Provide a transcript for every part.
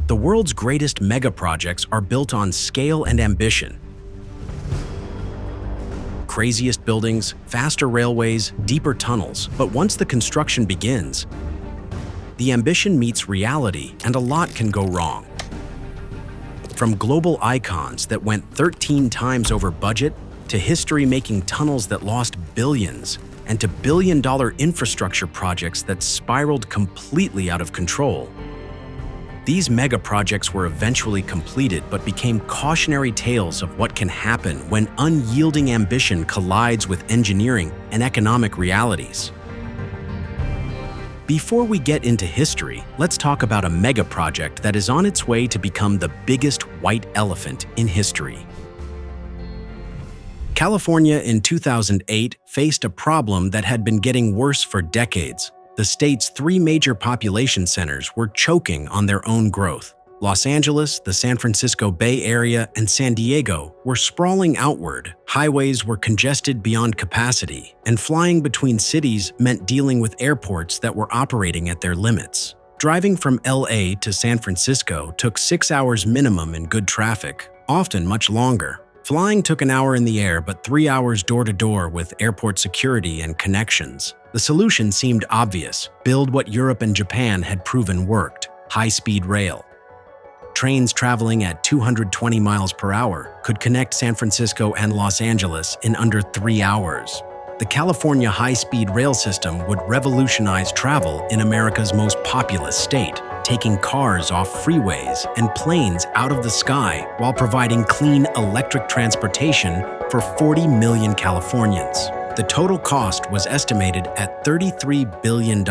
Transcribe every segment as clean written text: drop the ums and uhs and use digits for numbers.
The world's greatest megaprojects are built on scale and ambition. Craziest buildings, faster railways, deeper tunnels. But once the construction begins, the ambition meets reality and a lot can go wrong. From global icons that went 13 times over budget to history-making tunnels that lost billions, and to billion-dollar infrastructure projects that spiraled completely out of control. These megaprojects were eventually completed but became cautionary tales of what can happen when unyielding ambition collides with engineering and economic realities. Before we get into history, let's talk about a megaproject that is on its way to become the biggest white elephant in history. California in 2008 faced a problem that had been getting worse for decades. The state's 3 major population centers were choking on their own growth. Los Angeles, the San Francisco Bay Area, and San Diego were sprawling outward. Highways were congested beyond capacity, and flying between cities meant dealing with airports that were operating at their limits. Driving from LA to San Francisco took 6 hours minimum in good traffic, often much longer. Flying took an hour in the air, but 3 hours door-to-door with airport security and connections. The solution seemed obvious: build what Europe and Japan had proven worked: high-speed rail. Trains traveling at 220 miles per hour could connect San Francisco and Los Angeles in under 3 hours. The California high-speed rail system would revolutionize travel in America's most populous state, taking cars off freeways and planes out of the sky while providing clean electric transportation for 40 million Californians. The total cost was estimated at $33 billion,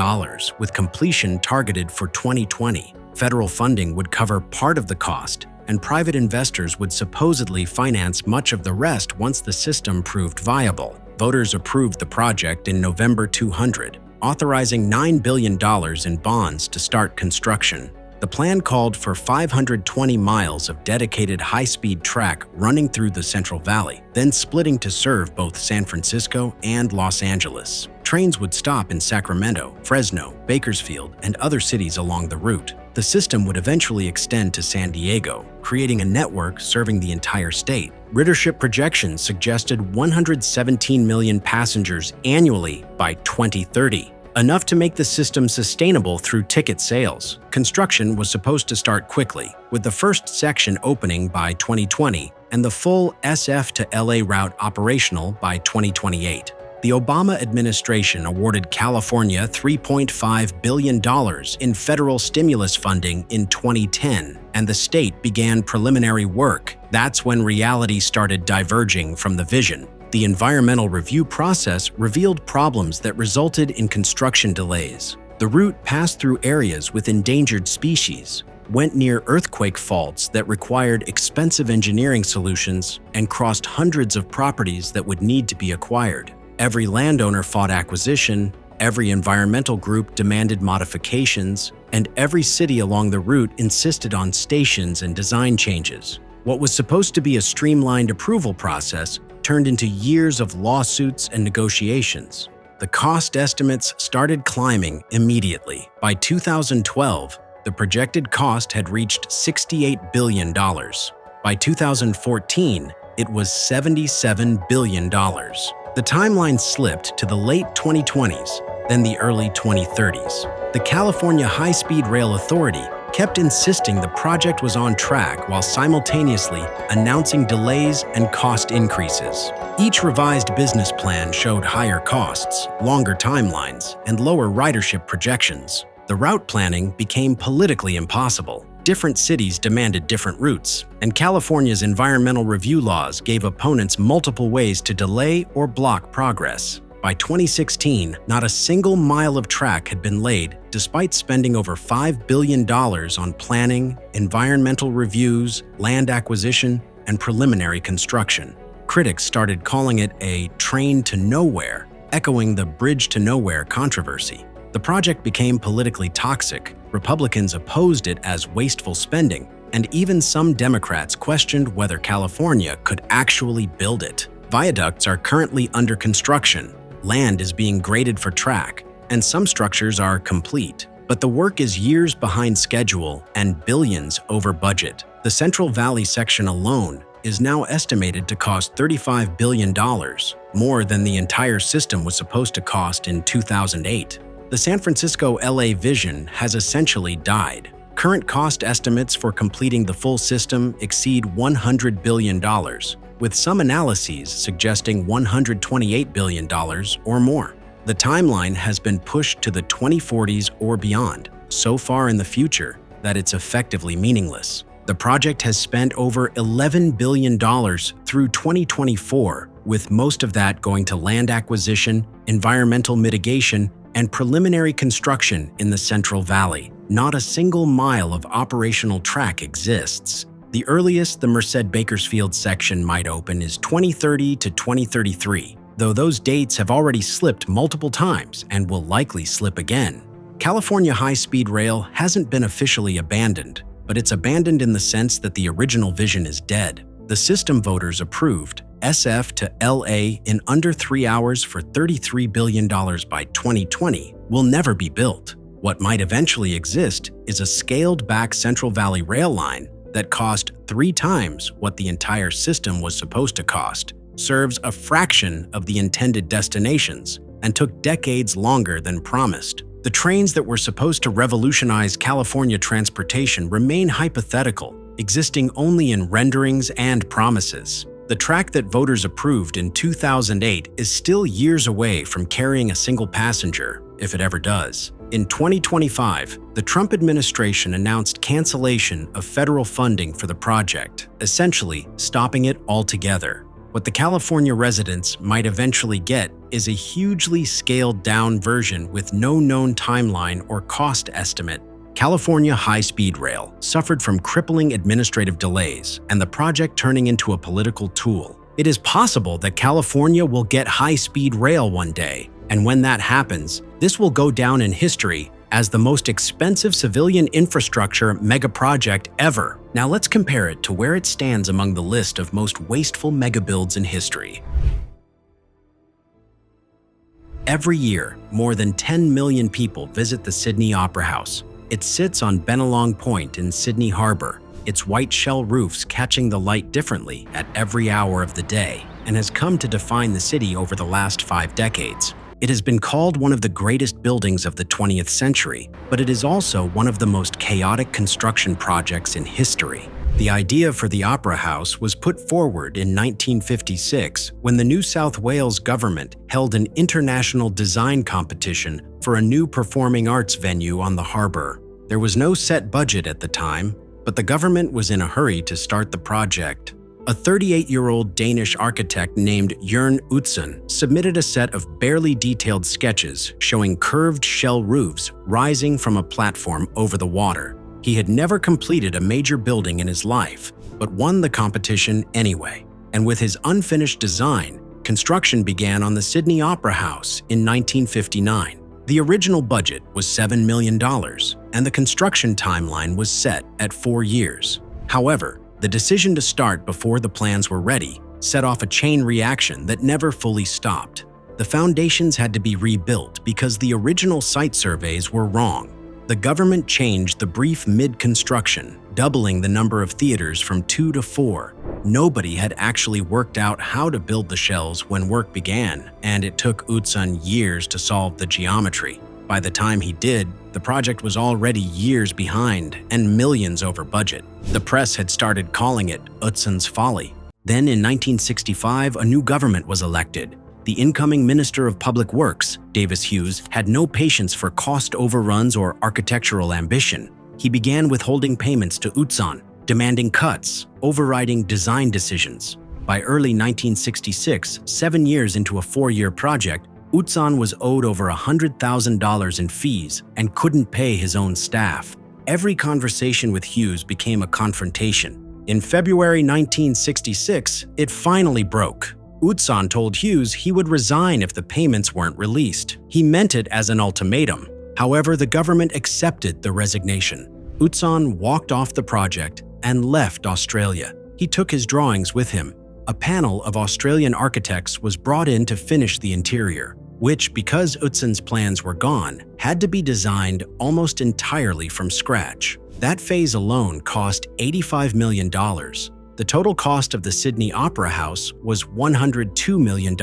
with completion targeted for 2020. Federal funding would cover part of the cost, and private investors would supposedly finance much of the rest once the system proved viable. Voters approved the project in November 2000, authorizing $9 billion in bonds to start construction. The plan called for 520 miles of dedicated high-speed track running through the Central Valley, then splitting to serve both San Francisco and Los Angeles. Trains would stop in Sacramento, Fresno, Bakersfield, and other cities along the route. The system would eventually extend to San Diego, creating a network serving the entire state. Readership projections suggested 117 million passengers annually by 2030. Enough to make the system sustainable through ticket sales. Construction was supposed to start quickly, with the first section opening by 2020 and the full SF to LA route operational by 2028. The Obama administration awarded California $3.5 billion in federal stimulus funding in 2010, and the state began preliminary work. That's when reality started diverging from the vision. The environmental review process revealed problems that resulted in construction delays. The route passed through areas with endangered species, went near earthquake faults that required expensive engineering solutions, and crossed hundreds of properties that would need to be acquired. Every landowner fought acquisition, every environmental group demanded modifications, and every city along the route insisted on stations and design changes. What was supposed to be a streamlined approval process turned into years of lawsuits and negotiations. The cost estimates started climbing immediately. By 2012, the projected cost had reached $68 billion. By 2014, it was $77 billion. The timeline slipped to the late 2020s, then the early 2030s. The California High-Speed Rail Authority kept insisting the project was on track while simultaneously announcing delays and cost increases. Each revised business plan showed higher costs, longer timelines, and lower ridership projections. The route planning became politically impossible. Different cities demanded different routes, and California's environmental review laws gave opponents multiple ways to delay or block progress. By 2016, not a single mile of track had been laid, despite spending over $5 billion on planning, environmental reviews, land acquisition, and preliminary construction. Critics started calling it a train to nowhere, echoing the bridge to nowhere controversy. The project became politically toxic. Republicans opposed it as wasteful spending, and even some Democrats questioned whether California could actually build it. Viaducts are currently under construction. Land is being graded for track, and some structures are complete. But the work is years behind schedule and billions over budget. The Central Valley section alone is now estimated to cost $35 billion, more than the entire system was supposed to cost in 2008. The San Francisco-LA vision has essentially died. Current cost estimates for completing the full system exceed $100 billion, with some analyses suggesting $128 billion or more. The timeline has been pushed to the 2040s or beyond, so far in the future that it's effectively meaningless. The project has spent over $11 billion through 2024, with most of that going to land acquisition, environmental mitigation, and preliminary construction in the Central Valley. Not a single mile of operational track exists. The earliest the Merced-Bakersfield section might open is 2030 to 2033, though those dates have already slipped multiple times and will likely slip again. California High-Speed Rail hasn't been officially abandoned, but it's abandoned in the sense that the original vision is dead. The system voters approved SF to LA in under 3 hours for $33 billion by 2020 will never be built. What might eventually exist is a scaled-back Central Valley rail line that cost 3 times what the entire system was supposed to cost, serves a fraction of the intended destinations, and took decades longer than promised. The trains that were supposed to revolutionize California transportation remain hypothetical, existing only in renderings and promises. The track that voters approved in 2008 is still years away from carrying a single passenger, if it ever does. In 2025, the Trump administration announced cancellation of federal funding for the project, essentially stopping it altogether. What the California residents might eventually get is a hugely scaled-down version with no known timeline or cost estimate. California High-Speed Rail suffered from crippling administrative delays and the project turning into a political tool. It is possible that California will get high-speed rail one day, and when that happens, this will go down in history as the most expensive civilian infrastructure megaproject ever. Now let's compare it to where it stands among the list of most wasteful megabuilds in history. Every year, more than 10 million people visit the Sydney Opera House. It sits on Bennelong Point in Sydney Harbor, its white shell roofs catching the light differently at every hour of the day, and has come to define the city over the last 5 decades. It has been called one of the greatest buildings of the 20th century, but it is also one of the most chaotic construction projects in history. The idea for the Opera House was put forward in 1956 when the New South Wales government held an international design competition for a new performing arts venue on the harbour. There was no set budget at the time, but the government was in a hurry to start the project. A 38-year-old Danish architect named Jørn Utzon submitted a set of barely detailed sketches showing curved shell roofs rising from a platform over the water. He had never completed a major building in his life, but won the competition anyway. And with his unfinished design, construction began on the Sydney Opera House in 1959. The original budget was $7 million, and the construction timeline was set at 4 years. However, the decision to start before the plans were ready set off a chain reaction that never fully stopped. The foundations had to be rebuilt because the original site surveys were wrong. The government changed the brief mid-construction, doubling the number of theaters from 2 to 4. Nobody had actually worked out how to build the shells when work began, and it took Utzon years to solve the geometry. By the time he did, the project was already years behind and millions over budget. The press had started calling it Utzon's folly. Then in 1965, a new government was elected. The incoming Minister of Public Works, Davis Hughes, had no patience for cost overruns or architectural ambition. He began withholding payments to Utzon, demanding cuts, overriding design decisions. By early 1966, 7 years into a 4-year project, Utzon was owed over $100,000 in fees and couldn't pay his own staff. Every conversation with Hughes became a confrontation. In February 1966, it finally broke. Utzon told Hughes he would resign if the payments weren't released. He meant it as an ultimatum. However, the government accepted the resignation. Utzon walked off the project and left Australia. He took his drawings with him. A panel of Australian architects was brought in to finish the interior. which, because Utsen's plans were gone, had to be designed almost entirely from scratch. That phase alone cost $85 million. The total cost of the Sydney Opera House was $102 million,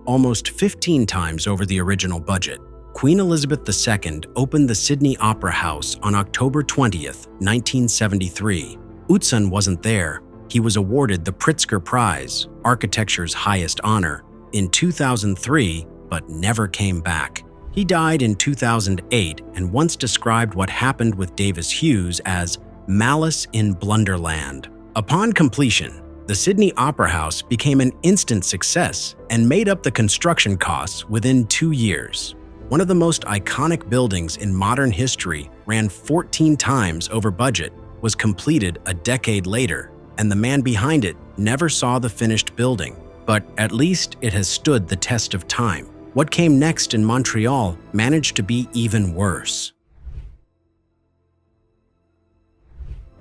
almost 15 times over the original budget. Queen Elizabeth II opened the Sydney Opera House on October 20th, 1973. Utsen wasn't there. He was awarded the Pritzker Prize, architecture's highest honor, in 2003, but never came back. He died in 2008 and once described what happened with Davis Hughes as malice in Blunderland. Upon completion, the Sydney Opera House became an instant success and made up the construction costs within 2 years. One of the most iconic buildings in modern history ran 14 times over budget, was completed a decade later, and the man behind it never saw the finished building. But at least it has stood the test of time. What came next in Montreal managed to be even worse.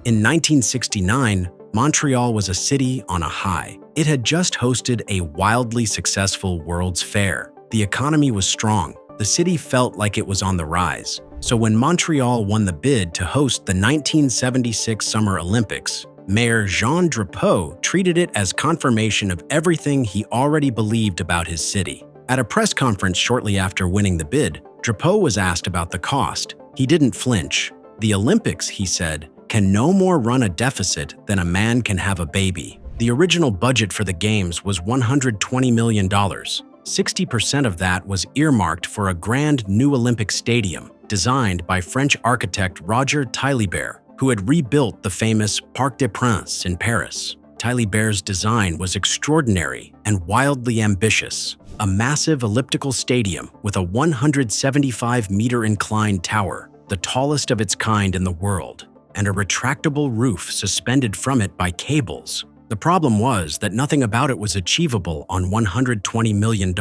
In 1969, Montreal was a city on a high. It had just hosted a wildly successful World's Fair. The economy was strong. The city felt like it was on the rise. So when Montreal won the bid to host the 1976 Summer Olympics, Mayor Jean Drapeau treated it as confirmation of everything he already believed about his city. At a press conference shortly after winning the bid, Drapeau was asked about the cost. He didn't flinch. "The Olympics," he said, "can no more run a deficit than a man can have a baby." The original budget for the Games was $120 million. 60% of that was earmarked for a grand new Olympic stadium designed by French architect Roger Taillibert, who had rebuilt the famous Parc des Princes in Paris. Taillibert's design was extraordinary and wildly ambitious. A massive elliptical stadium with a 175-meter inclined tower, the tallest of its kind in the world, and a retractable roof suspended from it by cables. The problem was that nothing about it was achievable on $120 million,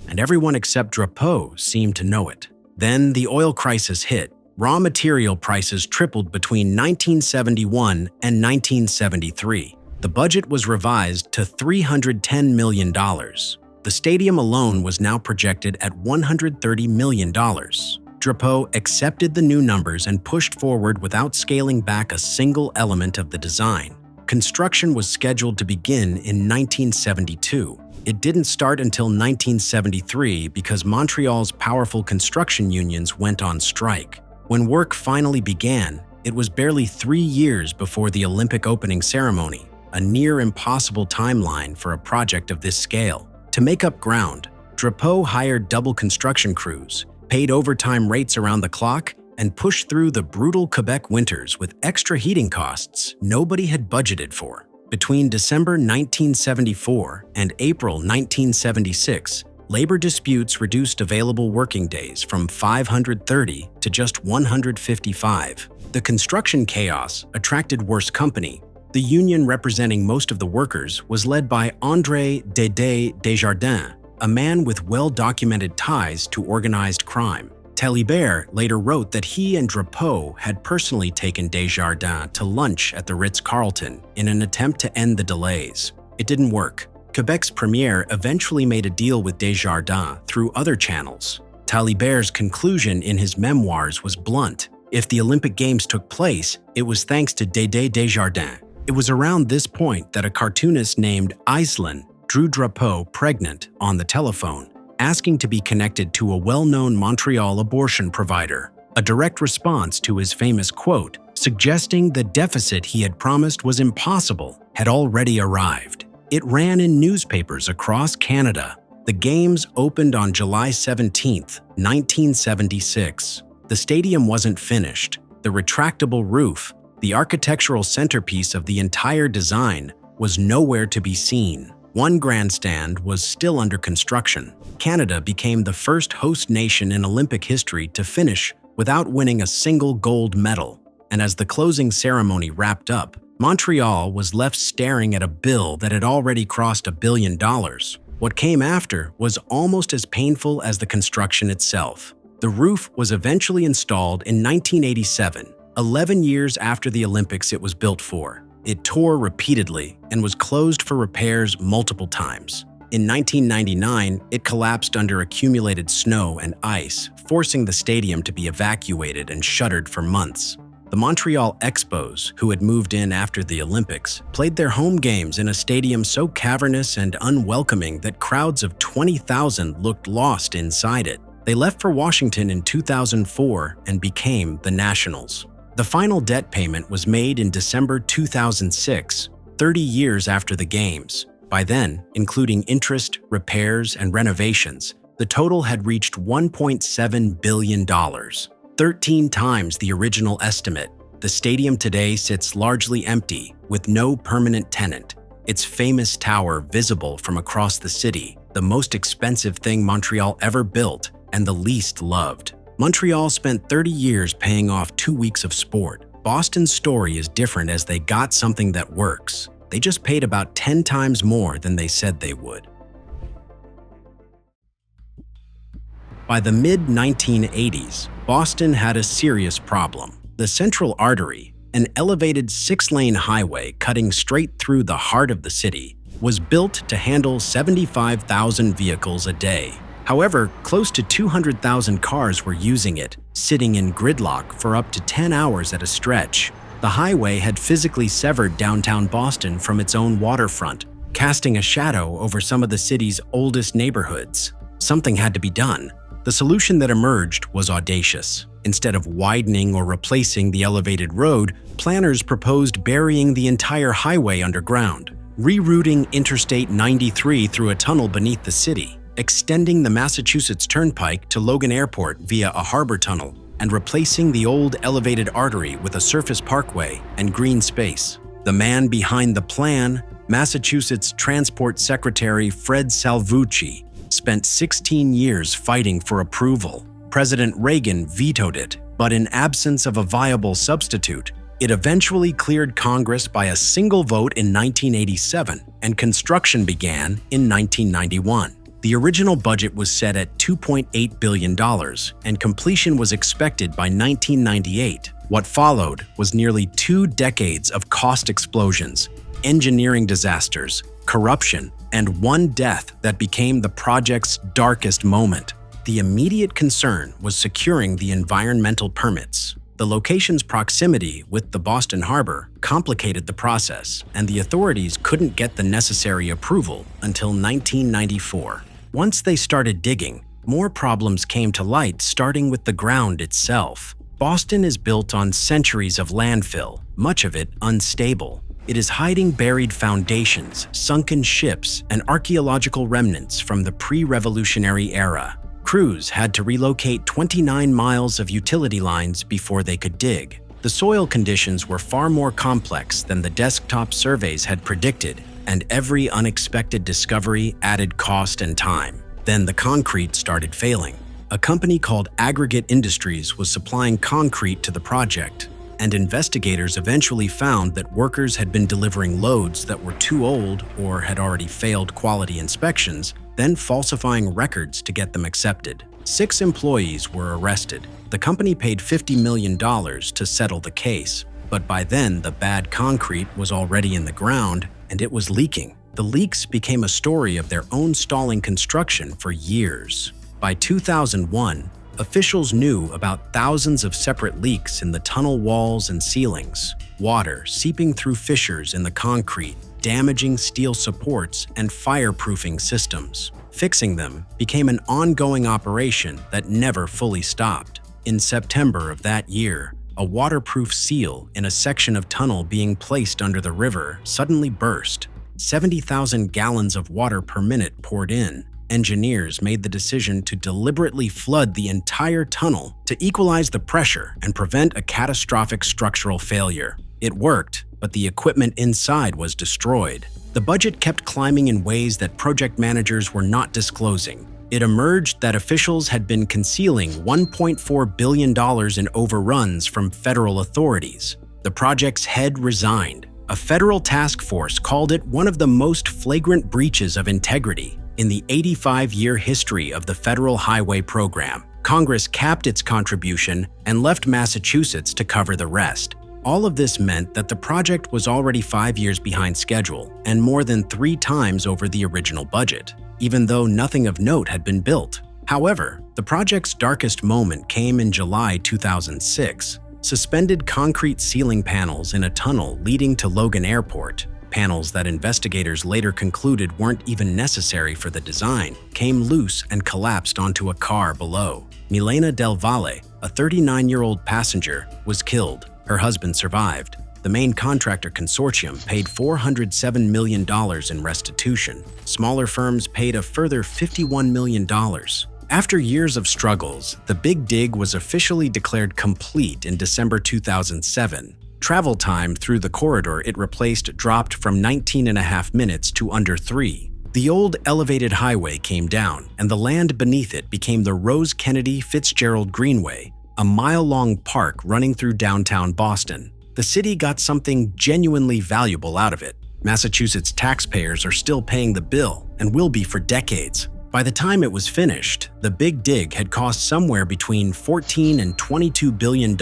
and everyone except Drapeau seemed to know it. Then the oil crisis hit. Raw material prices tripled between 1971 and 1973. The budget was revised to $310 million. The stadium alone was now projected at $130 million. Drapeau accepted the new numbers and pushed forward without scaling back a single element of the design. Construction was scheduled to begin in 1972. It didn't start until 1973 because Montreal's powerful construction unions went on strike. When work finally began, it was barely 3 years before the Olympic opening ceremony, a near impossible timeline for a project of this scale. To make up ground, Drapeau hired double construction crews, paid overtime rates around the clock, and pushed through the brutal Quebec winters with extra heating costs nobody had budgeted for. Between December 1974 and April 1976, labor disputes reduced available working days from 530 to just 155. The construction chaos attracted worse company. The union representing most of the workers was led by André Dédé Desjardins, a man with well-documented ties to organized crime. Taillibert later wrote that he and Drapeau had personally taken Desjardins to lunch at the Ritz-Carlton in an attempt to end the delays. It didn't work. Quebec's premier eventually made a deal with Desjardins through other channels. Taillibert's conclusion in his memoirs was blunt. If the Olympic Games took place, it was thanks to Dédé Desjardins. It was around this point that a cartoonist named Aislinn drew Drapeau pregnant on the telephone, asking to be connected to a well-known Montreal abortion provider, a direct response to his famous quote, suggesting the deficit he had promised was impossible had already arrived. It ran in newspapers across Canada. The Games opened on July 17, 1976. The stadium wasn't finished. The retractable roof, the architectural centerpiece of the entire design, was nowhere to be seen. One grandstand was still under construction. Canada became the first host nation in Olympic history to finish without winning a single gold medal. And as the closing ceremony wrapped up, Montreal was left staring at a bill that had already crossed $1 billion. What came after was almost as painful as the construction itself. The roof was eventually installed in 1987, 11 years after the Olympics it was built for. It tore repeatedly and was closed for repairs multiple times. In 1999, it collapsed under accumulated snow and ice, forcing the stadium to be evacuated and shuttered for months. The Montreal Expos, who had moved in after the Olympics, played their home games in a stadium so cavernous and unwelcoming that crowds of 20,000 looked lost inside it. They left for Washington in 2004 and became the Nationals. The final debt payment was made in December 2006, 30 years after the Games. By then, including interest, repairs, and renovations, the total had reached $1.7 billion, 13 times the original estimate. The stadium today sits largely empty, with no permanent tenant, its famous tower visible from across the city, the most expensive thing Montreal ever built and the least loved. Montreal spent 30 years paying off 2 weeks of sport. Boston's story is different as they got something that works. They just paid about 10 times more than they said they would. By the mid-1980s, Boston had a serious problem. The Central Artery, an elevated 6-lane highway cutting straight through the heart of the city, was built to handle 75,000 vehicles a day. However, close to 200,000 cars were using it, sitting in gridlock for up to 10 hours at a stretch. The highway had physically severed downtown Boston from its own waterfront, casting a shadow over some of the city's oldest neighborhoods. Something had to be done. The solution that emerged was audacious. Instead of widening or replacing the elevated road, planners proposed burying the entire highway underground, rerouting Interstate 93 through a tunnel beneath the city, extending the Massachusetts Turnpike to Logan Airport via a harbor tunnel, and replacing the old elevated artery with a surface parkway and green space. The man behind the plan, Massachusetts Transport Secretary Fred Salvucci, spent 16 years fighting for approval. President Reagan vetoed it, but in absence of a viable substitute, it eventually cleared Congress by a single vote in 1987, and construction began in 1991. The original budget was set at $2.8 billion, and completion was expected by 1998. What followed was nearly 2 decades of cost explosions, engineering disasters, corruption, and one death that became the project's darkest moment. The immediate concern was securing the environmental permits. The location's proximity with the Boston Harbor complicated the process, and the authorities couldn't get the necessary approval until 1994. Once they started digging, more problems came to light, starting with the ground itself. Boston is built on centuries of landfill, much of it unstable. It is hiding buried foundations, sunken ships, and archaeological remnants from the pre-revolutionary era. Crews had to relocate 29 miles of utility lines before they could dig. The soil conditions were far more complex than the desktop surveys had predicted, and every unexpected discovery added cost and time. Then the concrete started failing. A company called Aggregate Industries was supplying concrete to the project, and investigators eventually found that workers had been delivering loads that were too old or had already failed quality inspections, then falsifying records to get them accepted. 6 employees were arrested. The company paid $50 million to settle the case, but by then the bad concrete was already in the ground and it was leaking. The leaks became a story of their own stalling construction for years. By 2001, officials knew about thousands of separate leaks in the tunnel walls and ceilings, water seeping through fissures in the concrete, damaging steel supports and fireproofing systems. Fixing them became an ongoing operation that never fully stopped. In September of that year, a waterproof seal in a section of tunnel being placed under the river suddenly burst. 70,000 gallons of water per minute poured in. Engineers made the decision to deliberately flood the entire tunnel to equalize the pressure and prevent a catastrophic structural failure. It worked, but the equipment inside was destroyed. The budget kept climbing in ways that project managers were not disclosing. It emerged that officials had been concealing $1.4 billion in overruns from federal authorities. The project's head resigned. A federal task force called it one of the most flagrant breaches of integrity in the 85-year history of the Federal Highway Program. Congress capped its contribution and left Massachusetts to cover the rest. All of this meant that the project was already 5 years behind schedule and more than 3 times over the original budget, even though nothing of note had been built. However, the project's darkest moment came in July 2006. Suspended concrete ceiling panels in a tunnel leading to Logan Airport, panels that investigators later concluded weren't even necessary for the design, came loose and collapsed onto a car below. Milena Del Valle, a 39-year-old passenger, was killed. Her husband survived. The main contractor consortium paid $407 million in restitution. Smaller firms paid a further $51 million. After years of struggles, the Big Dig was officially declared complete in December 2007. Travel time through the corridor it replaced dropped from 19.5 minutes to under 3. The old elevated highway came down, and the land beneath it became the Rose Kennedy Fitzgerald Greenway, a mile-long park running through downtown Boston. The city got something genuinely valuable out of it. Massachusetts taxpayers are still paying the bill and will be for decades. By the time it was finished, the Big Dig had cost somewhere between $14 and $22 billion,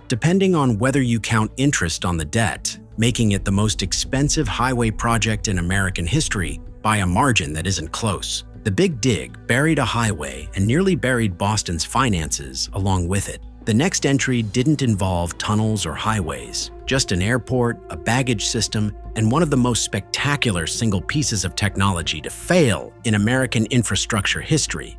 depending on whether you count interest on the debt, making it the most expensive highway project in American history by a margin that isn't close. The Big Dig buried a highway and nearly buried Boston's finances along with it. The next entry didn't involve tunnels or highways, just an airport, a baggage system, and one of the most spectacular single pieces of technology to fail in American infrastructure history.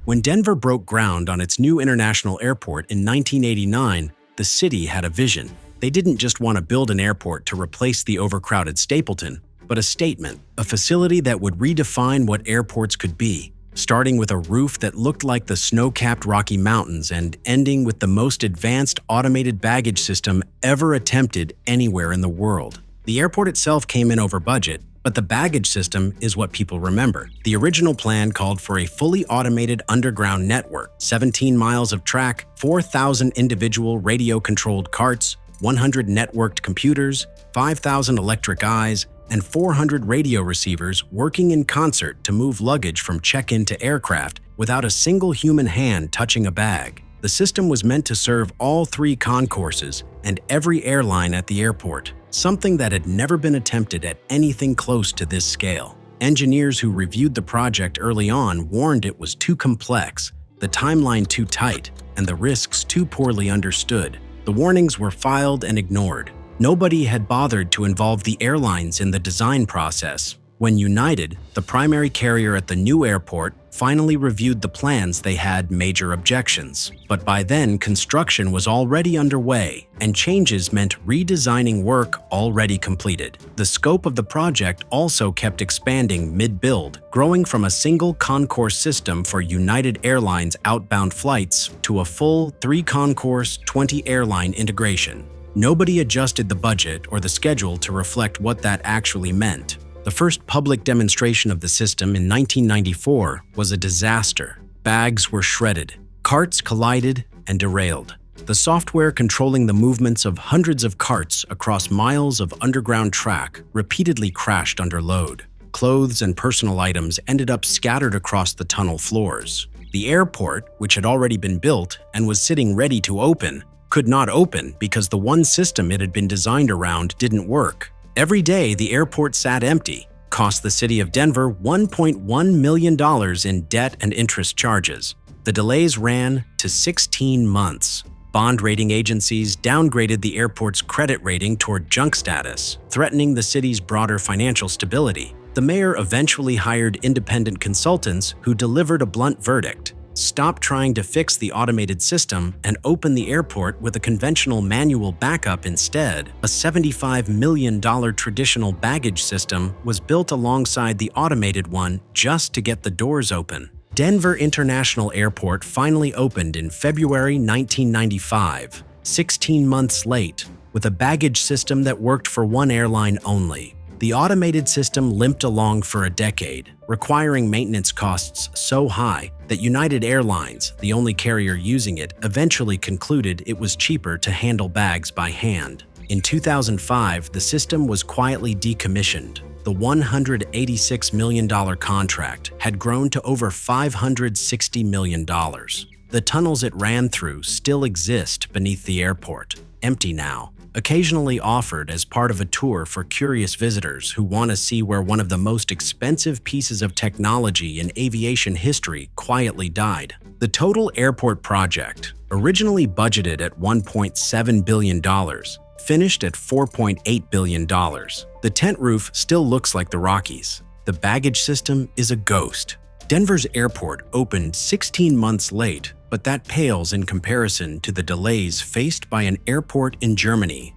When Denver broke ground on its new international airport in 1989, the city had a vision. They didn't just want to build an airport to replace the overcrowded Stapleton, but a statement, a facility that would redefine what airports could be, starting with a roof that looked like the snow-capped Rocky Mountains and ending with the most advanced automated baggage system ever attempted anywhere in the world. The airport itself came in over budget, but the baggage system is what people remember. The original plan called for a fully automated underground network, 17 miles of track, 4,000 individual radio-controlled carts, 100 networked computers, 5,000 electric eyes, and 400 radio receivers working in concert to move luggage from check-in to aircraft without a single human hand touching a bag. The system was meant to serve all 3 concourses and every airline at the airport, something that had never been attempted at anything close to this scale. Engineers who reviewed the project early on warned it was too complex, the timeline too tight, and the risks too poorly understood. The warnings were filed and ignored. Nobody had bothered to involve the airlines in the design process. When United, the primary carrier at the new airport, finally reviewed the plans, they had major objections. But by then, construction was already underway, and changes meant redesigning work already completed. The scope of the project also kept expanding mid-build, growing from a single concourse system for United Airlines outbound flights to a full 3-concourse, 20-airline integration. Nobody adjusted the budget or the schedule to reflect what that actually meant. The first public demonstration of the system in 1994 was a disaster. Bags were shredded, carts collided and derailed. The software controlling the movements of hundreds of carts across miles of underground track repeatedly crashed under load. Clothes and personal items ended up scattered across the tunnel floors. The airport, which had already been built and was sitting ready to open, could not open because the one system it had been designed around didn't work. Every day, the airport sat empty, cost the city of Denver $1.1 million in debt and interest charges. The delays ran to 16 months. Bond rating agencies downgraded the airport's credit rating toward junk status, threatening the city's broader financial stability. The mayor eventually hired independent consultants who delivered a blunt verdict: stop trying to fix the automated system and open the airport with a conventional manual backup instead. A $75 million traditional baggage system was built alongside the automated one just to get the doors open. Denver International Airport finally opened in February 1995, 16 months late, with a baggage system that worked for one airline only. The automated system limped along for a decade, requiring maintenance costs so high that United Airlines, the only carrier using it, eventually concluded it was cheaper to handle bags by hand. In 2005, the system was quietly decommissioned. The $186 million contract had grown to over $560 million. The The tunnels it ran through still exist beneath the airport, empty now, occasionally offered as part of a tour for curious visitors who want to see where one of the most expensive pieces of technology in aviation history quietly died. The total airport project, originally budgeted at $1.7 billion, finished at $4.8 billion. The tent roof still looks like the Rockies. The baggage system is a ghost. Denver's airport opened 16 months late, but that pales in comparison to the delays faced by an airport in Germany.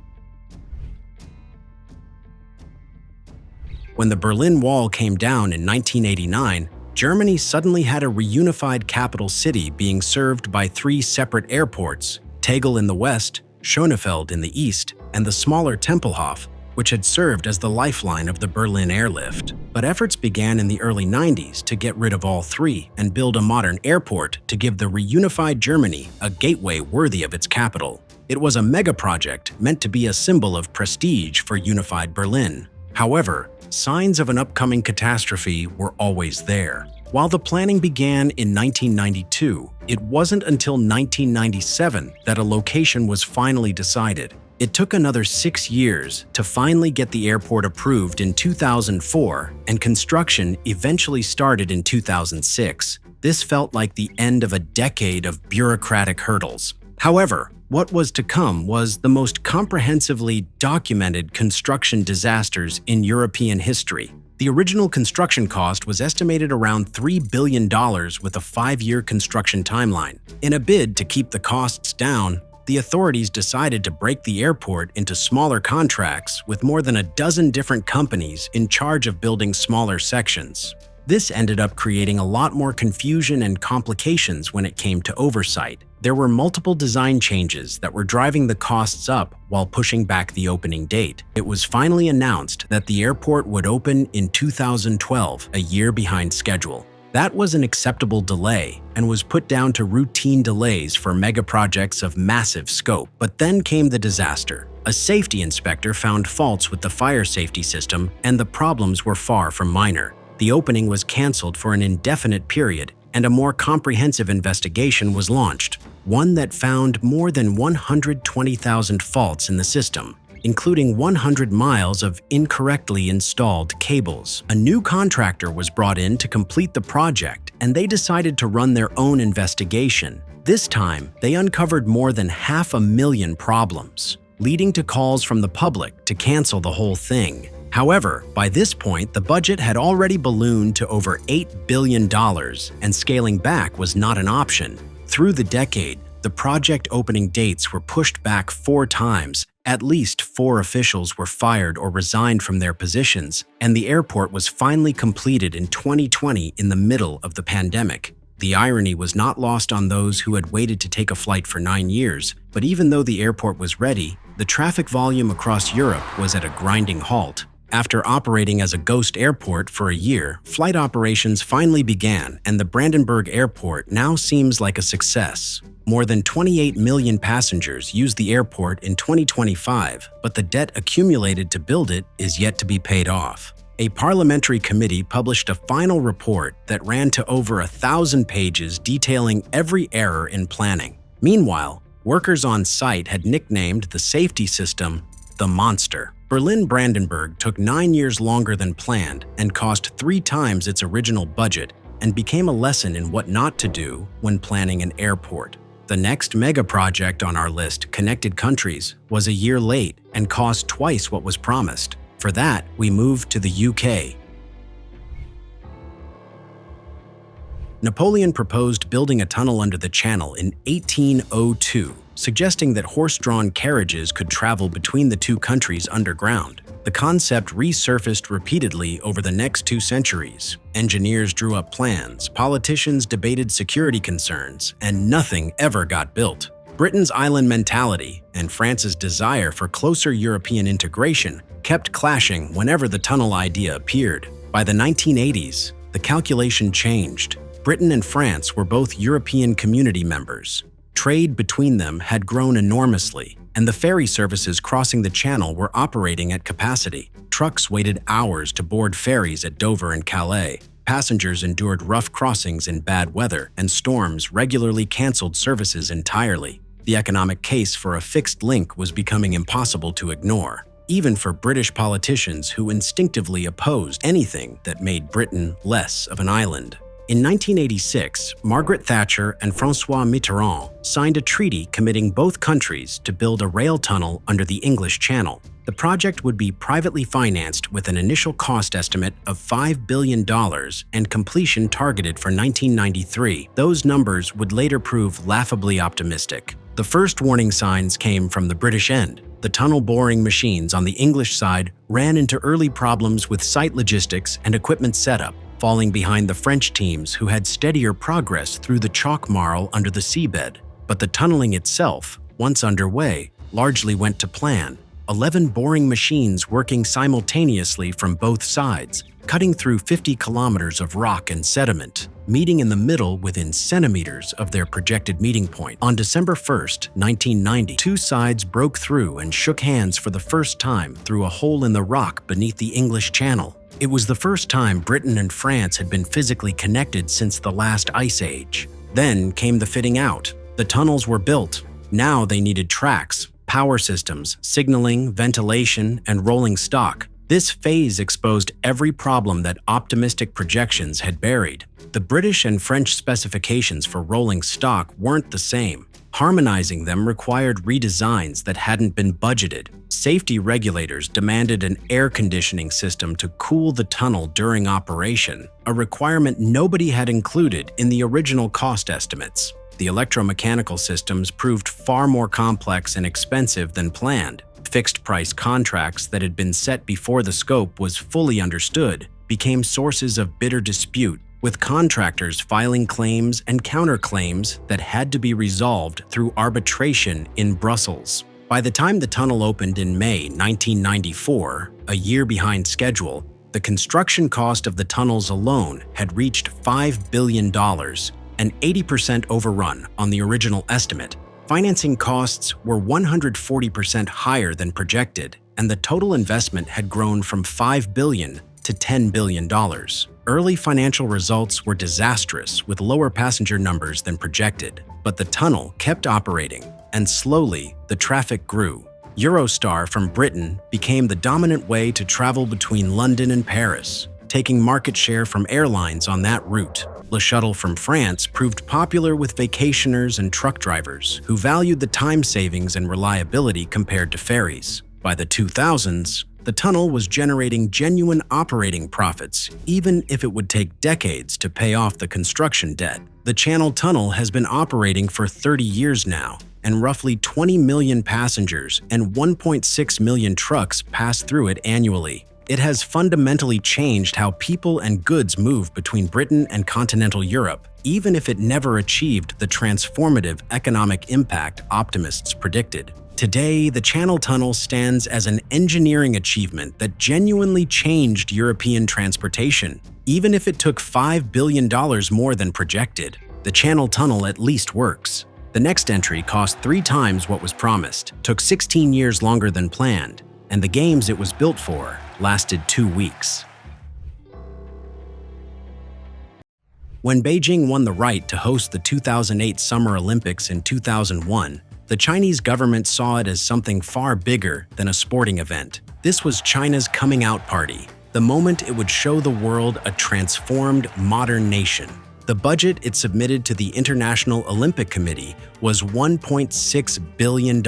When the Berlin Wall came down in 1989, Germany suddenly had a reunified capital city being served by 3 separate airports: Tegel in the west, Schönefeld in the east, and the smaller Tempelhof, which had served as the lifeline of the Berlin airlift. But efforts began in the early 90s to get rid of all 3 and build a modern airport to give the reunified Germany a gateway worthy of its capital. It was a megaproject meant to be a symbol of prestige for unified Berlin. However, signs of an upcoming catastrophe were always there. While the planning began in 1992, it wasn't until 1997 that a location was finally decided. It took another 6 years to finally get the airport approved in 2004, and construction eventually started in 2006. This felt like the end of a decade of bureaucratic hurdles. However, what was to come was the most comprehensively documented construction disasters in European history. The original construction cost was estimated around $3 billion with a 5-year construction timeline. In a bid to keep the costs down, the authorities decided to break the airport into smaller contracts with more than a dozen different companies in charge of building smaller sections. This ended up creating a lot more confusion and complications when it came to oversight. There were multiple design changes that were driving the costs up while pushing back the opening date. It was finally announced that the airport would open in 2012, a year behind schedule. That was an acceptable delay and was put down to routine delays for megaprojects of massive scope. But then came the disaster. A safety inspector found faults with the fire safety system, and the problems were far from minor. The opening was canceled for an indefinite period, and a more comprehensive investigation was launched, one that found more than 120,000 faults in the system, including 100 miles of incorrectly installed cables. A new contractor was brought in to complete the project, and they decided to run their own investigation. This time, they uncovered more than 500,000 problems, leading to calls from the public to cancel the whole thing. However, by this point, the budget had already ballooned to over $8 billion, and scaling back was not an option. Through the decade, the project opening dates were pushed back 4 times. At least 4 officials were fired or resigned from their positions, and the airport was finally completed in 2020 in the middle of the pandemic. The irony was not lost on those who had waited to take a flight for 9 years, but even though the airport was ready, the traffic volume across Europe was at a grinding halt. After operating as a ghost airport for a year, flight operations finally began, and the Brandenburg airport now seems like a success. More than 28 million passengers use the airport in 2025, but the debt accumulated to build it is yet to be paid off. A parliamentary committee published a final report that ran to over 1,000 pages detailing every error in planning. Meanwhile, workers on site had nicknamed the safety system the Monster. Berlin-Brandenburg took 9 years longer than planned and cost 3 times its original budget, and became a lesson in what not to do when planning an airport. The next megaproject on our list, Connected Countries, was a year late and cost twice what was promised. For that, we moved to the UK. Napoleon proposed building a tunnel under the Channel in 1802, suggesting that horse-drawn carriages could travel between the 2 countries underground. The concept resurfaced repeatedly over the next 2 centuries. Engineers drew up plans, politicians debated security concerns, and nothing ever got built. Britain's island mentality and France's desire for closer European integration kept clashing whenever the tunnel idea appeared. By the 1980s, the calculation changed. Britain and France were both European Community members. Trade between them had grown enormously, and the ferry services crossing the Channel were operating at capacity. Trucks waited hours to board ferries at Dover and Calais. Passengers endured rough crossings in bad weather, and storms regularly canceled services entirely. The economic case for a fixed link was becoming impossible to ignore, even for British politicians who instinctively opposed anything that made Britain less of an island. In 1986, Margaret Thatcher and François Mitterrand signed a treaty committing both countries to build a rail tunnel under the English Channel. The project would be privately financed with an initial cost estimate of $5 billion and completion targeted for 1993. Those numbers would later prove laughably optimistic. The first warning signs came from the British end. The tunnel boring machines on the English side ran into early problems with site logistics and equipment setup, falling behind the French teams who had steadier progress through the chalk marl under the seabed. But the tunneling itself, once underway, largely went to plan. 11 boring machines working simultaneously from both sides, cutting through 50 kilometers of rock and sediment, meeting in the middle within centimeters of their projected meeting point. On December 1, 1990, two sides broke through and shook hands for the first time through a hole in the rock beneath the English Channel. It was the first time Britain and France had been physically connected since the last ice age. Then came the fitting out. The tunnels were built. Now they needed tracks, power systems, signaling, ventilation, and rolling stock. This phase exposed every problem that optimistic projections had buried. The British and French specifications for rolling stock weren't the same. Harmonizing them required redesigns that hadn't been budgeted. Safety regulators demanded an air conditioning system to cool the tunnel during operation, a requirement nobody had included in the original cost estimates. The electromechanical systems proved far more complex and expensive than planned. Fixed-price contracts that had been set before the scope was fully understood became sources of bitter dispute, with contractors filing claims and counterclaims that had to be resolved through arbitration in Brussels. By the time the tunnel opened in May 1994, a year behind schedule, the construction cost of the tunnels alone had reached $5 billion, an 80% overrun on the original estimate. Financing costs were 140% higher than projected, and the total investment had grown from $5 billion to $10 billion. Early financial results were disastrous, with lower passenger numbers than projected, but the tunnel kept operating, and slowly the traffic grew. Eurostar from Britain became the dominant way to travel between London and Paris, taking market share from airlines on that route. Le Shuttle from France proved popular with vacationers and truck drivers who valued the time savings and reliability compared to ferries. By the 2000s, the tunnel was generating genuine operating profits, even if it would take decades to pay off the construction debt. The Channel Tunnel has been operating for 30 years now, and roughly 20 million passengers and 1.6 million trucks pass through it annually. It has fundamentally changed how people and goods move between Britain and continental Europe, even if it never achieved the transformative economic impact optimists predicted. Today, the Channel Tunnel stands as an engineering achievement that genuinely changed European transportation. Even if it took $5 billion more than projected, the Channel Tunnel at least works. The next entry cost 3 times what was promised, took 16 years longer than planned, and the games it was built for lasted 2 weeks. When Beijing won the right to host the 2008 Summer Olympics in 2001, the Chinese government saw it as something far bigger than a sporting event. This was China's coming out party, the moment it would show the world a transformed, modern nation. The budget it submitted to the International Olympic Committee was $1.6 billion.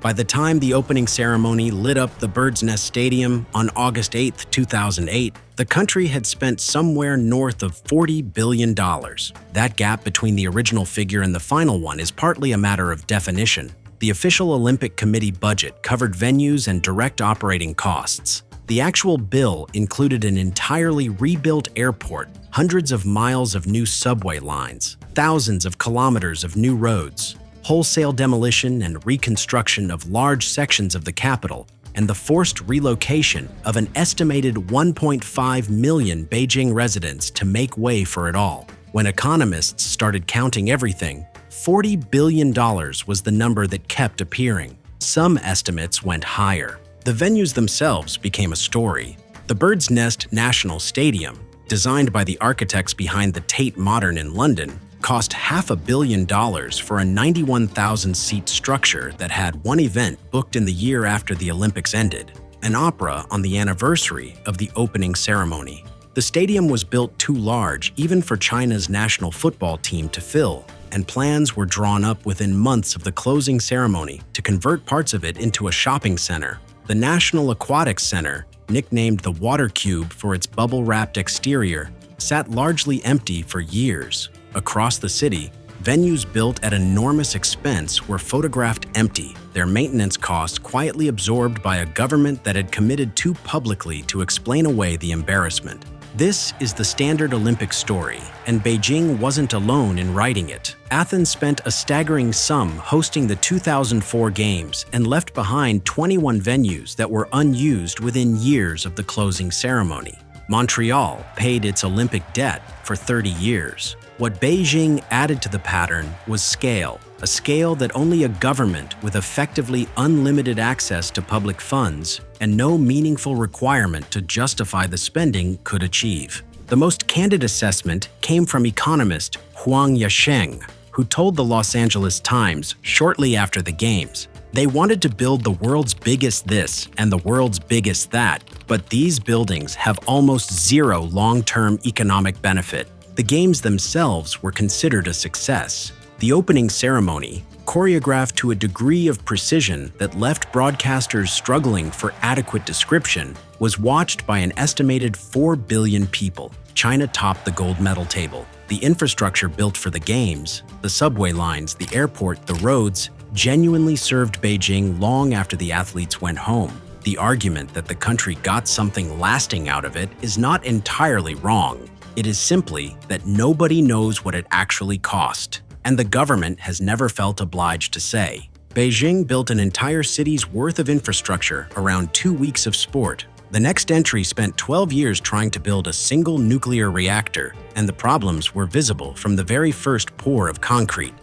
By the time the opening ceremony lit up the Bird's Nest Stadium on August 8, 2008, the country had spent somewhere north of $40 billion. That gap between the original figure and the final one is partly a matter of definition. The official Olympic Committee budget covered venues and direct operating costs. The actual bill included an entirely rebuilt airport, hundreds of miles of new subway lines, thousands of kilometers of new roads, wholesale demolition and reconstruction of large sections of the capital, and the forced relocation of an estimated 1.5 million Beijing residents to make way for it all. When economists started counting everything, $40 billion was the number that kept appearing. Some estimates went higher. The venues themselves became a story. The Bird's Nest National Stadium, designed by the architects behind the Tate Modern in London, cost $500 million for a 91,000-seat structure that had one event booked in the year after the Olympics ended, an opera on the anniversary of the opening ceremony. The stadium was built too large even for China's national football team to fill, and plans were drawn up within months of the closing ceremony to convert parts of it into a shopping center. The National Aquatics Center, nicknamed the Water Cube for its bubble-wrapped exterior, sat largely empty for years. Across the city, venues built at enormous expense were photographed empty, their maintenance costs quietly absorbed by a government that had committed too publicly to explain away the embarrassment. This is the standard Olympic story, and Beijing wasn't alone in writing it. Athens spent a staggering sum hosting the 2004 Games and left behind 21 venues that were unused within years of the closing ceremony. Montreal paid its Olympic debt for 30 years. What Beijing added to the pattern was scale, a scale that only a government with effectively unlimited access to public funds and no meaningful requirement to justify the spending could achieve. The most candid assessment came from economist Huang Yasheng, who told the Los Angeles Times shortly after the Games, "They wanted to build the world's biggest this and the world's biggest that, but these buildings have almost zero long-term economic benefit." The Games themselves were considered a success. The opening ceremony, choreographed to a degree of precision that left broadcasters struggling for adequate description, was watched by an estimated 4 billion people. China topped the gold medal table. The infrastructure built for the Games, the subway lines, the airport, the roads, genuinely served Beijing long after the athletes went home. The argument that the country got something lasting out of it is not entirely wrong. It is simply that nobody knows what it actually cost, and the government has never felt obliged to say. Beijing built an entire city's worth of infrastructure around 2 weeks of sport. The next entry spent 12 years trying to build a single nuclear reactor, and the problems were visible from the very first pour of concrete.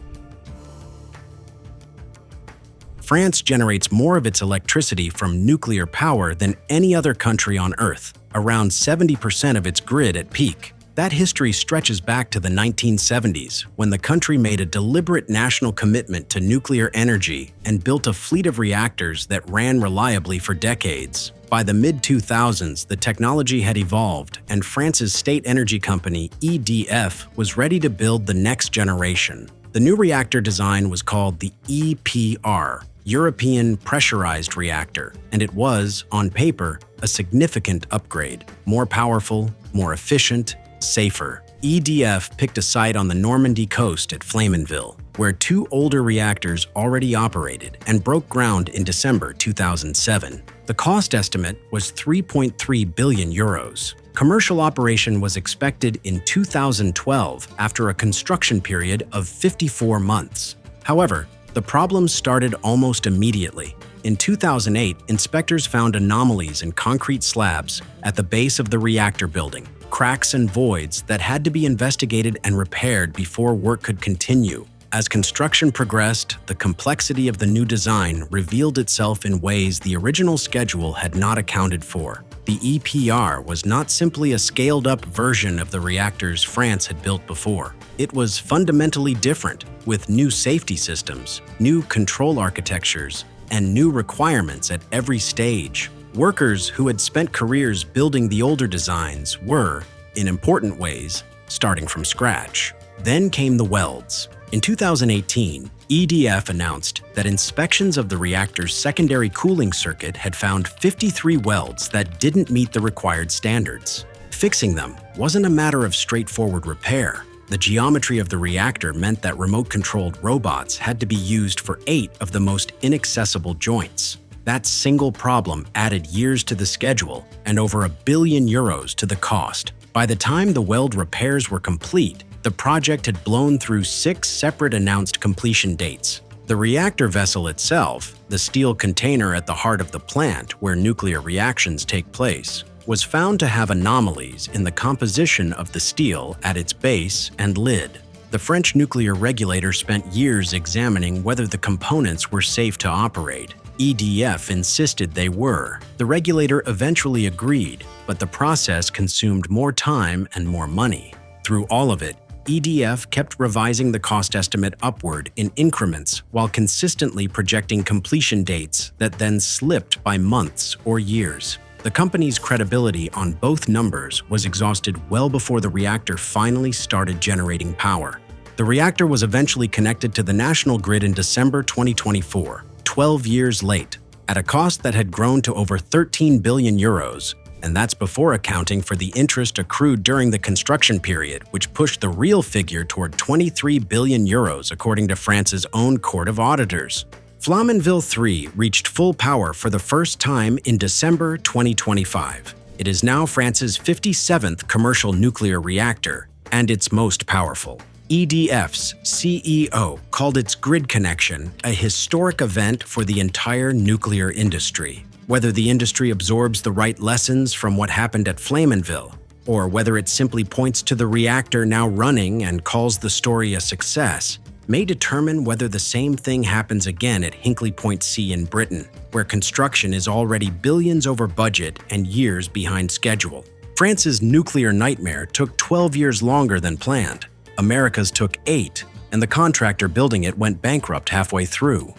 France generates more of its electricity from nuclear power than any other country on Earth, around 70% of its grid at peak. That history stretches back to the 1970s, when the country made a deliberate national commitment to nuclear energy and built a fleet of reactors that ran reliably for decades. By the mid-2000s, the technology had evolved, and France's state energy company, EDF, was ready to build the next generation. The new reactor design was called the EPR, European Pressurized Reactor, and it was, on paper, a significant upgrade. More powerful, more efficient, safer. EDF picked a site on the Normandy coast at Flamanville, where 2 older reactors already operated, and broke ground in December 2007. The cost estimate was 3.3 billion euros. Commercial operation was expected in 2012 after a construction period of 54 months. However, the problems started almost immediately. In 2008, inspectors found anomalies in concrete slabs at the base of the reactor building, cracks and voids that had to be investigated and repaired before work could continue. As construction progressed, the complexity of the new design revealed itself in ways the original schedule had not accounted for. The EPR was not simply a scaled-up version of the reactors France had built before. It was fundamentally different, with new safety systems, new control architectures, and new requirements at every stage. Workers who had spent careers building the older designs were, in important ways, starting from scratch. Then came the welds. In 2018, EDF announced that inspections of the reactor's secondary cooling circuit had found 53 welds that didn't meet the required standards. Fixing them wasn't a matter of straightforward repair. The geometry of the reactor meant that remote-controlled robots had to be used for 8 of the most inaccessible joints. That single problem added years to the schedule and over €1 billion to the cost. By the time the weld repairs were complete, the project had blown through 6 separate announced completion dates. The reactor vessel itself, the steel container at the heart of the plant where nuclear reactions take place, was found to have anomalies in the composition of the steel at its base and lid. The French nuclear regulator spent years examining whether the components were safe to operate. EDF insisted they were. The regulator eventually agreed, but the process consumed more time and more money. Through all of it, EDF kept revising the cost estimate upward in increments while consistently projecting completion dates that then slipped by months or years. The company's credibility on both numbers was exhausted well before the reactor finally started generating power. The reactor was eventually connected to the national grid in December 2024, 12 years late, at a cost that had grown to over 13 billion euros, and that's before accounting for the interest accrued during the construction period, which pushed the real figure toward 23 billion euros according to France's own Court of Auditors. Flamanville 3 reached full power for the first time in December 2025. It is now France's 57th commercial nuclear reactor, and its most powerful. EDF's CEO called its grid connection a historic event for the entire nuclear industry. Whether the industry absorbs the right lessons from what happened at Flamanville, or whether it simply points to the reactor now running and calls the story a success, may determine whether the same thing happens again at Hinkley Point C in Britain, where construction is already billions over budget and years behind schedule. France's nuclear nightmare took 12 years longer than planned. America's took 8, and the contractor building it went bankrupt halfway through.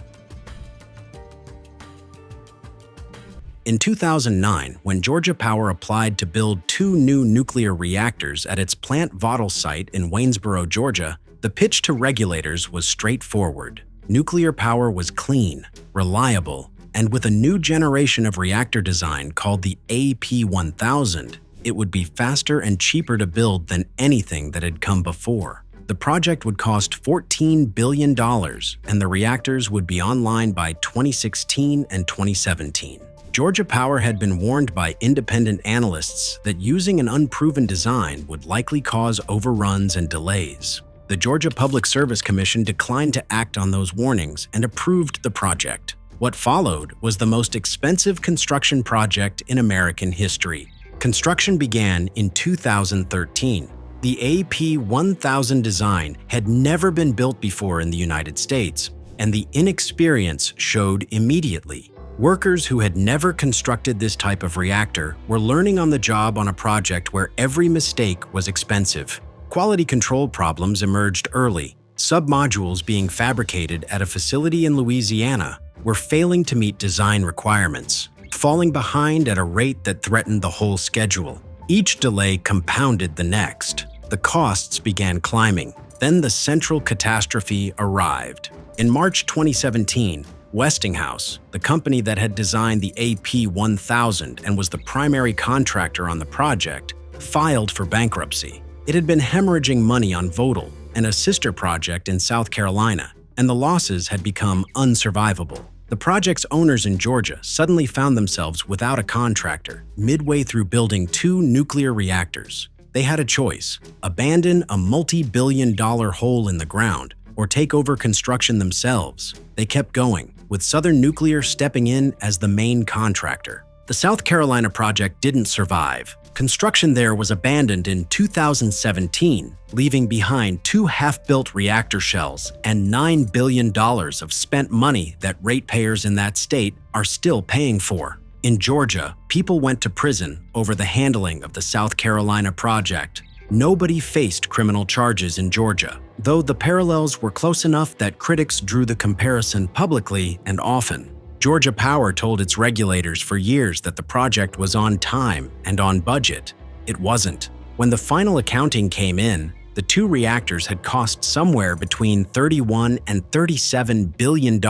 In 2009, when Georgia Power applied to build 2 new nuclear reactors at its plant Vogtle site in Waynesboro, Georgia, the pitch to regulators was straightforward. Nuclear power was clean, reliable, and with a new generation of reactor design called the AP1000, it would be faster and cheaper to build than anything that had come before. The project would cost $14 billion, and the reactors would be online by 2016 and 2017. Georgia Power had been warned by independent analysts that using an unproven design would likely cause overruns and delays. The Georgia Public Service Commission declined to act on those warnings and approved the project. What followed was the most expensive construction project in American history. Construction began in 2013. The AP1000 design had never been built before in the United States, and the inexperience showed immediately. Workers who had never constructed this type of reactor were learning on the job on a project where every mistake was expensive. Quality control problems emerged early. Submodules being fabricated at a facility in Louisiana were failing to meet design requirements, falling behind at a rate that threatened the whole schedule. Each delay compounded the next. The costs began climbing. Then the central catastrophe arrived. In March 2017, Westinghouse, the company that had designed the AP1000 and was the primary contractor on the project, filed for bankruptcy. It had been hemorrhaging money on Vogtle, and a sister project in South Carolina, and the losses had become unsurvivable. The project's owners in Georgia suddenly found themselves without a contractor midway through building 2 nuclear reactors. They had a choice: abandon a multi-billion-dollar hole in the ground or take over construction themselves. They kept going, with Southern Nuclear stepping in as the main contractor. The South Carolina project didn't survive. Construction there was abandoned in 2017, leaving behind 2 half-built reactor shells and $9 billion of spent money that ratepayers in that state are still paying for. In Georgia, people went to prison over the handling of the South Carolina project. Nobody faced criminal charges in Georgia, though the parallels were close enough that critics drew the comparison publicly and often. Georgia Power told its regulators for years that the project was on time and on budget. It wasn't. When the final accounting came in, the 2 reactors had cost somewhere between $31 and $37 billion,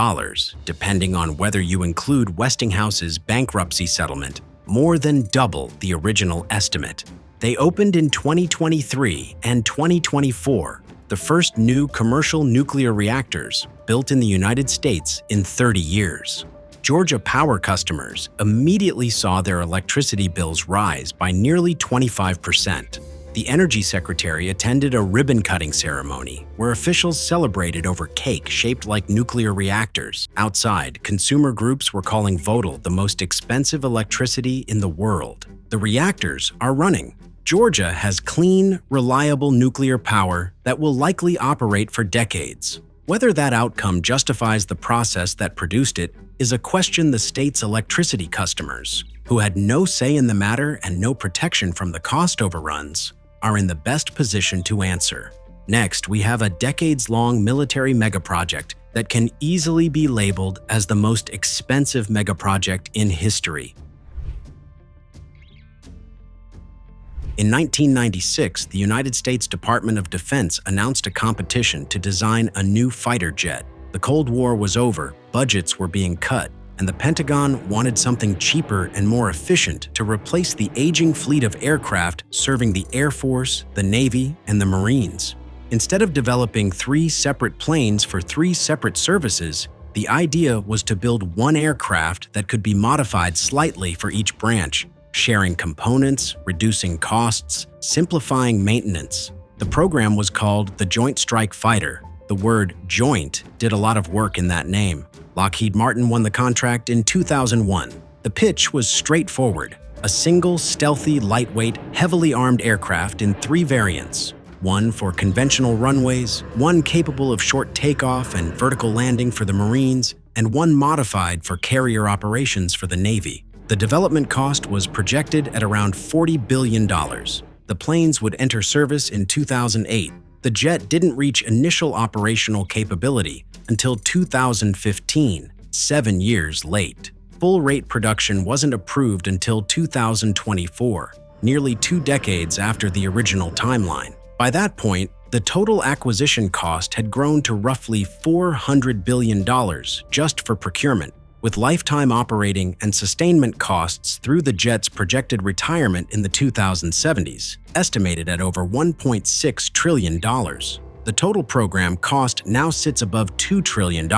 depending on whether you include Westinghouse's bankruptcy settlement, more than double the original estimate. They opened in 2023 and 2024, the first new commercial nuclear reactors built in the United States in 30 years. Georgia Power customers immediately saw their electricity bills rise by nearly 25%. The Energy Secretary attended a ribbon-cutting ceremony where officials celebrated over cake shaped like nuclear reactors. Outside, consumer groups were calling Vogtle the most expensive electricity in the world. The reactors are running. Georgia has clean, reliable nuclear power that will likely operate for decades. Whether that outcome justifies the process that produced it is a question the state's electricity customers, who had no say in the matter and no protection from the cost overruns, are in the best position to answer. Next, we have a decades-long military megaproject that can easily be labeled as the most expensive megaproject in history. In 1996, the United States Department of Defense announced a competition to design a new fighter jet. The Cold War was over, budgets were being cut, and the Pentagon wanted something cheaper and more efficient to replace the aging fleet of aircraft serving the Air Force, the Navy, and the Marines. Instead of developing 3 separate planes for 3 separate services, the idea was to build one aircraft that could be modified slightly for each branch, sharing components, reducing costs, simplifying maintenance. The program was called the Joint Strike Fighter. The word joint did a lot of work in that name. Lockheed Martin won the contract in 2001. The pitch was straightforward: a single, stealthy, lightweight, heavily armed aircraft in 3 variants. One for conventional runways, one capable of short takeoff and vertical landing for the Marines, and one modified for carrier operations for the Navy. The development cost was projected at around $40 billion. The planes would enter service in 2008. The jet didn't reach initial operational capability until 2015, 7 years late. Full-rate production wasn't approved until 2024, nearly 2 decades after the original timeline. By that point, the total acquisition cost had grown to roughly $400 billion just for procurement, with lifetime operating and sustainment costs through the jet's projected retirement in the 2070s, estimated at over $1.6 trillion. The total program cost now sits above $2 trillion,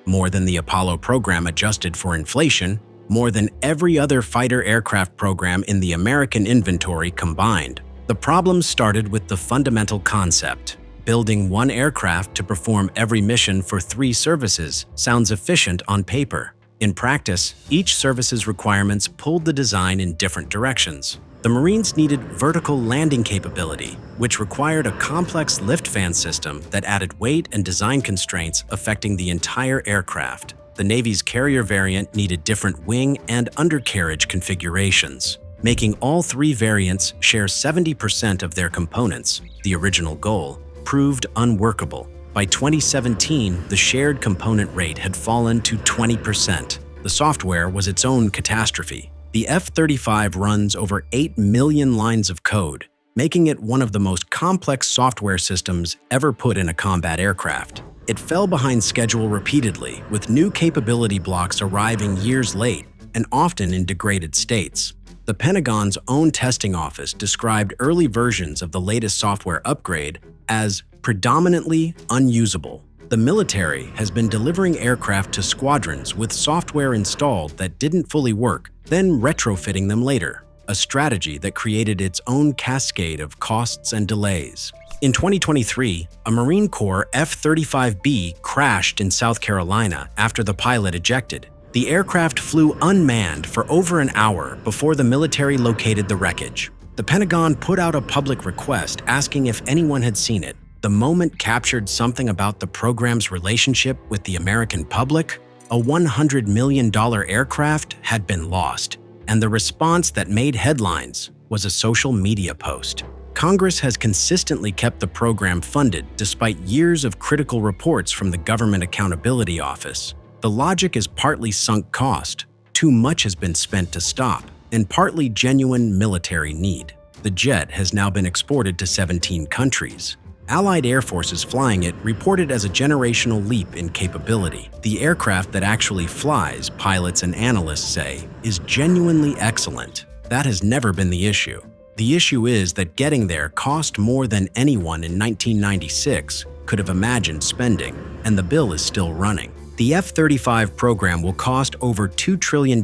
more than the Apollo program adjusted for inflation, more than every other fighter aircraft program in the American inventory combined. The problem started with the fundamental concept. Building one aircraft to perform every mission for 3 services sounds efficient on paper. In practice, each service's requirements pulled the design in different directions. The Marines needed vertical landing capability, which required a complex lift fan system that added weight and design constraints affecting the entire aircraft. The Navy's carrier variant needed different wing and undercarriage configurations. Making all 3 variants share 70% of their components, the original goal, proved unworkable. By 2017, the shared component rate had fallen to 20%. The software was its own catastrophe. The F-35 runs over 8 million lines of code, making it one of the most complex software systems ever put in a combat aircraft. It fell behind schedule repeatedly, with new capability blocks arriving years late and often in degraded states. The Pentagon's own testing office described early versions of the latest software upgrade as predominantly unusable. The military has been delivering aircraft to squadrons with software installed that didn't fully work, then retrofitting them later, a strategy that created its own cascade of costs and delays. In 2023, a Marine Corps F-35B crashed in South Carolina after the pilot ejected. The aircraft flew unmanned for over an hour before the military located the wreckage. The Pentagon put out a public request asking if anyone had seen it. The moment captured something about the program's relationship with the American public. A $100 million aircraft had been lost, and the response that made headlines was a social media post. Congress has consistently kept the program funded despite years of critical reports from the Government Accountability Office. The logic is partly sunk cost. Too much has been spent to stop, and partly genuine military need. The jet has now been exported to 17 countries. Allied air forces flying it reported as a generational leap in capability. The aircraft that actually flies, pilots and analysts say, is genuinely excellent. That has never been the issue. The issue is that getting there cost more than anyone in 1996 could have imagined spending, and the bill is still running. The F-35 program will cost over $2 trillion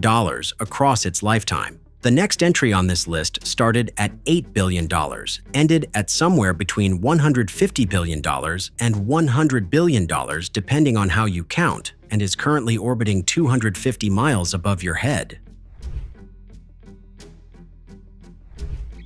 across its lifetime. The next entry on this list started at $8 billion, ended at somewhere between $150 billion and $100 billion depending on how you count, and is currently orbiting 250 miles above your head.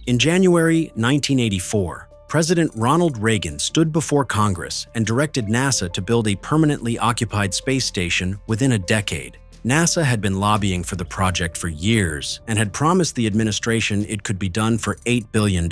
In January 1984, President Ronald Reagan stood before Congress and directed NASA to build a permanently occupied space station within a decade. NASA had been lobbying for the project for years and had promised the administration it could be done for $8 billion.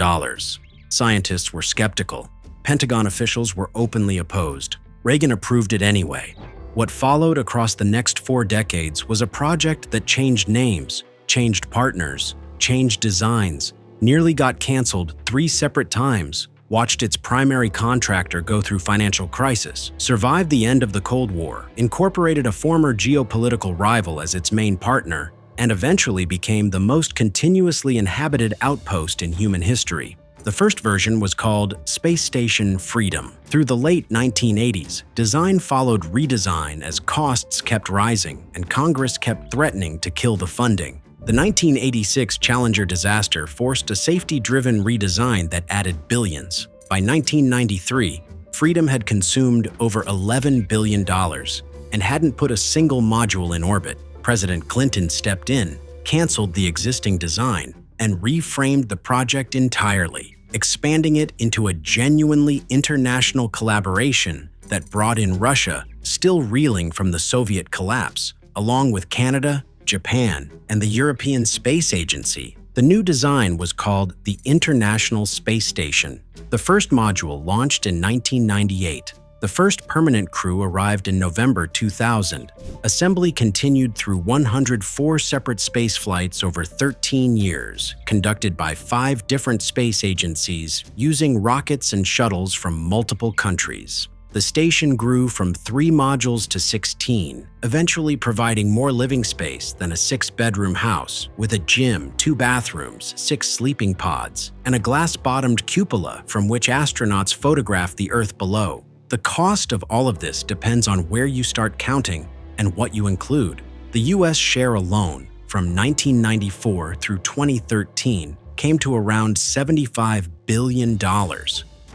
Scientists were skeptical. Pentagon officials were openly opposed. Reagan approved it anyway. What followed across the next 4 decades was a project that changed names, changed partners, changed designs, nearly got canceled 3 separate times, watched its primary contractor go through financial crisis, survived the end of the Cold War, incorporated a former geopolitical rival as its main partner, and eventually became the most continuously inhabited outpost in human history. The first version was called Space Station Freedom. Through the late 1980s, design followed redesign as costs kept rising and Congress kept threatening to kill the funding. The 1986 Challenger disaster forced a safety-driven redesign that added billions. By 1993, Freedom had consumed over $11 billion and hadn't put a single module in orbit. President Clinton stepped in, canceled the existing design, and reframed the project entirely, expanding it into a genuinely international collaboration that brought in Russia, still reeling from the Soviet collapse, along with Canada, Japan, and the European Space Agency. The new design was called the International Space Station. The first module launched in 1998. The first permanent crew arrived in November 2000. Assembly continued through 104 separate space flights over 13 years, conducted by 5 different space agencies using rockets and shuttles from multiple countries. The station grew from 3 modules to 16, eventually providing more living space than a 6-bedroom house, with a gym, 2 bathrooms, 6 sleeping pods, and a glass-bottomed cupola from which astronauts photograph the Earth below. The cost of all of this depends on where you start counting and what you include. The U.S. share alone, from 1994 through 2013, came to around $75 billion.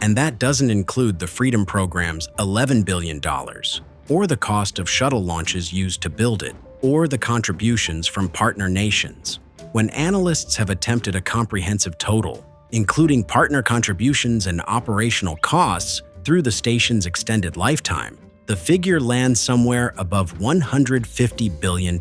And that doesn't include the Freedom program's $11 billion, or the cost of shuttle launches used to build it, or the contributions from partner nations. When analysts have attempted a comprehensive total, including partner contributions and operational costs through the station's extended lifetime, the figure lands somewhere above $150 billion.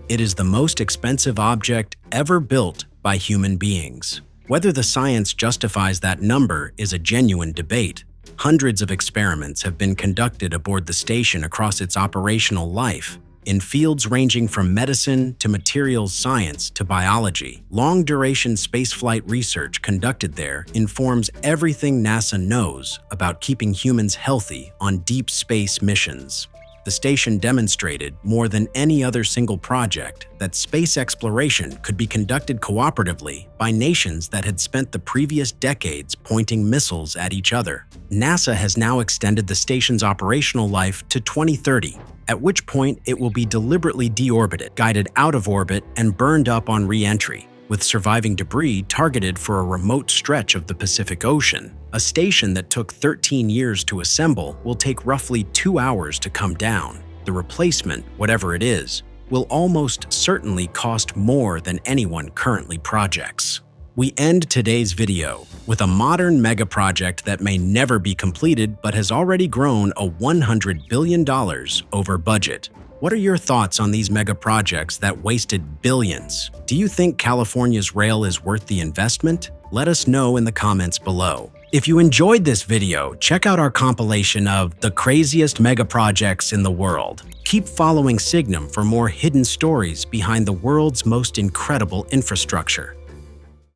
It is the most expensive object ever built by human beings. Whether the science justifies that number is a genuine debate. Hundreds of experiments have been conducted aboard the station across its operational life, in fields ranging from medicine to materials science to biology. Long-duration spaceflight research conducted there informs everything NASA knows about keeping humans healthy on deep space missions. The station demonstrated, more than any other single project, that space exploration could be conducted cooperatively by nations that had spent the previous decades pointing missiles at each other. NASA has now extended the station's operational life to 2030, at which point it will be deliberately deorbited, guided out of orbit, and burned up on re-entry, with surviving debris targeted for a remote stretch of the Pacific Ocean. A station that took 13 years to assemble will take roughly 2 hours to come down. The replacement, whatever it is, will almost certainly cost more than anyone currently projects. We end today's video with a modern megaproject that may never be completed but has already grown a $100 billion over budget. What are your thoughts on these megaprojects that wasted billions? Do you think California's rail is worth the investment? Let us know in the comments below. If you enjoyed this video, check out our compilation of the craziest megaprojects in the world. Keep following Signum for more hidden stories behind the world's most incredible infrastructure.